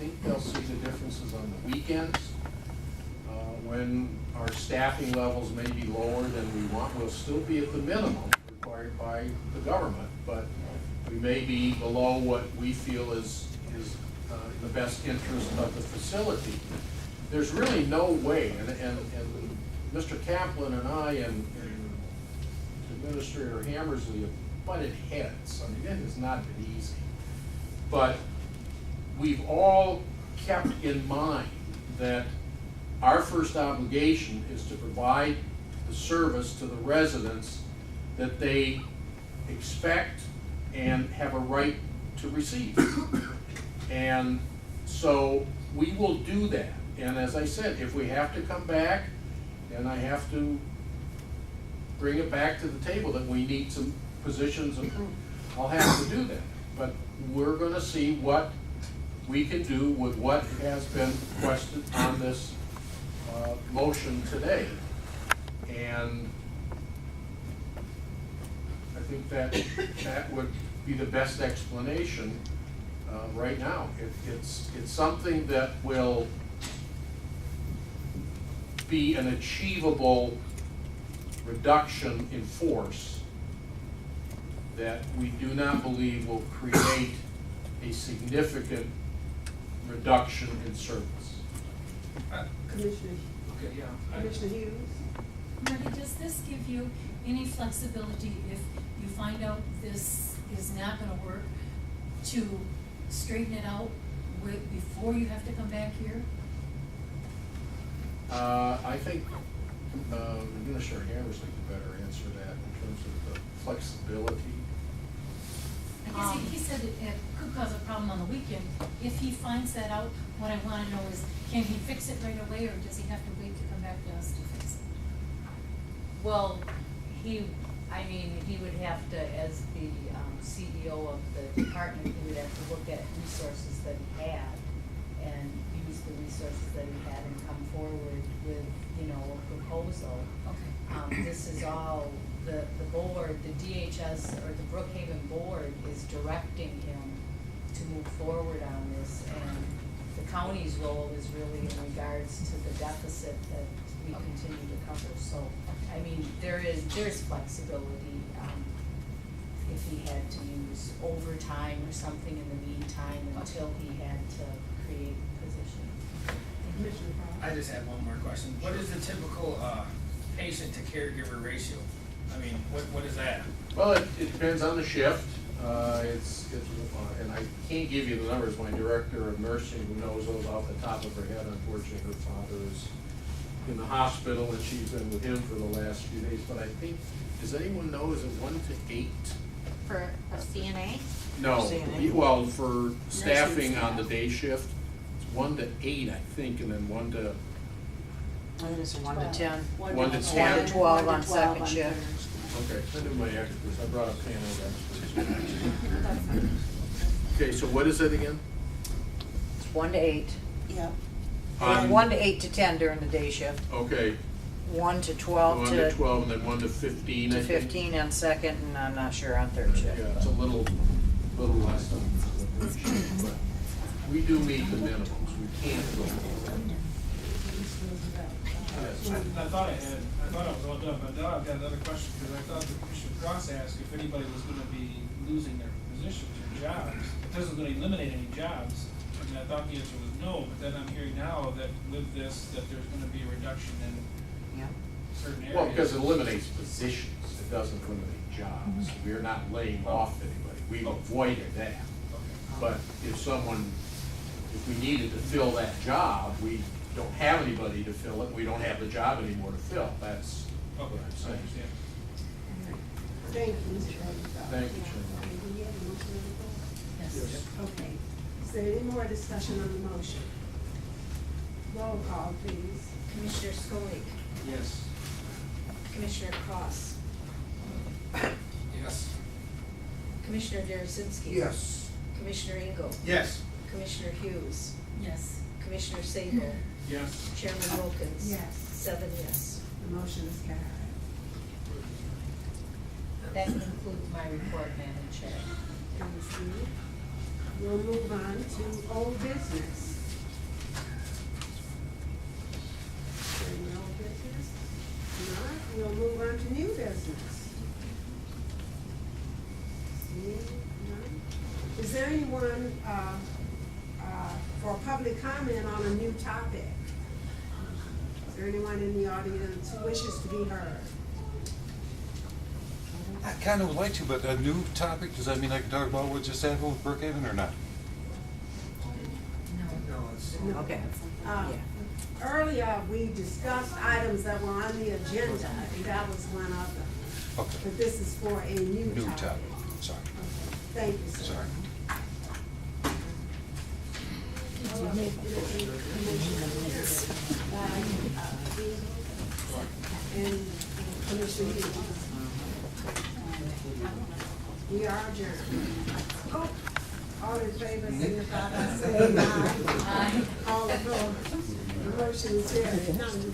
think they'll see the differences on the weekends. When our staffing levels may be lower than we want, we'll still be at the minimum required by the government, but we may be below what we feel is in the best interest of the facility. There's really no way, and Mr. Kaplan and I and Administrator Hammersley have butted heads. I mean, it has not been easy. But we've all kept in mind that our first obligation is to provide the service to the residents that they expect and have a right to receive. And so we will do that. And as I said, if we have to come back and I have to bring it back to the table that we need some positions improved, I'll have to do that. But we're going to see what we can do with what has been requested on this motion today. And I think that would be the best explanation right now. It's something that will be an achievable reduction in force that we do not believe will create a significant reduction in service. Commissioner, Okay, yeah. Commissioner Hughes? Marty, does this give you any flexibility if you find out this is not gonna work to straighten it out before you have to come back here? I think Administrator Hammersley could better answer that in terms of the flexibility. I guess he said it could cause a problem on the weekend. If he finds that out, what I wanna know is, can he fix it right away, or does he have to wait to come back to us to fix it? Well, he would have to, as the CEO of the department, he would have to look at resources that he had and use the resources that he had and come forward with, a proposal. Okay. This is all, the board, the DHS or the Brookhaven board is directing him to move forward on this, and the county's role is really in regards to the deficit that we continue to cover. So, I mean, there's flexibility, if he had to use overtime or something in the meantime until he had to create a position. Commissioner Frost? I just had one more question. What is the typical patient to caregiver ratio? I mean, what is that? Well, it depends on the shift. And I can't give you the numbers. My director of nursing, who knows those off the top of her head, unfortunately, her father is in the hospital and she's been with him for the last few days. But I think, does anyone know, is it 1 to 8? For a CNA? No, CNA. well, for staffing on the day shift, it's 1 to 8, I think, and then 1 to. I think it's 1 to 10. 1 to 1 10. to 12 on second shift. Okay, I knew my experts. I brought a panel of experts. Okay, so what is it again? It's 1 to 8. Yep. On- 1 to 8 to 10 during the day shift. Okay, 1 to 12 1 to 12, and then 1 to 15, I to think. 15 on second, and I'm not sure on third shift. Yeah, it's a little less than the third shift, but we do meet the minimums. We can't go over. I thought I was all done, but now I've got another question, because I thought that Commissioner Cross asked if anybody was gonna be losing their positions or jobs. This isn't gonna eliminate any jobs, and I thought the answer was no, but then I'm hearing now that with this, that there's gonna be a reduction in Yeah. certain areas. Well, because it eliminates positions, it doesn't eliminate jobs. We're not laying off anybody. We've avoided that. Okay. But if we needed to fill that job, we don't have anybody to fill it, we don't have the job anymore to fill. That's what Okay, I'm I saying. understand. Thank you, Mr. Rosenthal. Thank you, Chairman. Okay, do we have a motion on the floor? Yes. Okay, is there any more discussion on the motion? Roll call, please. Commissioner Skolnick, Yes. Commissioner Cross, Yes. Commissioner Derasinski. Yes. Commissioner Engel, Yes. Commissioner Hughes, Yes. Commissioner Sable, Yes. Chairman Wilkins. Yes. 7 yes. The motion is carried. That concludes my report, Madam Chair. Thank you. We'll move on to old business. anyone, for public comment on a new topic? Is there anyone in the audience who wishes to be heard? I kind of would like to, but a new topic, does that mean I can talk about what just happened with Brookhaven or not? No. Okay. Uh, Earlier, we discussed items that were on the agenda, and that was one of them. Okay. But this is for a new topic. New topic, sorry, Thank you, sir. sorry. And Commissioner Hughes. We are adjourned. Oh, all in favor, signify by saying aye. Aye. All opposed, the motion is carried. None of you.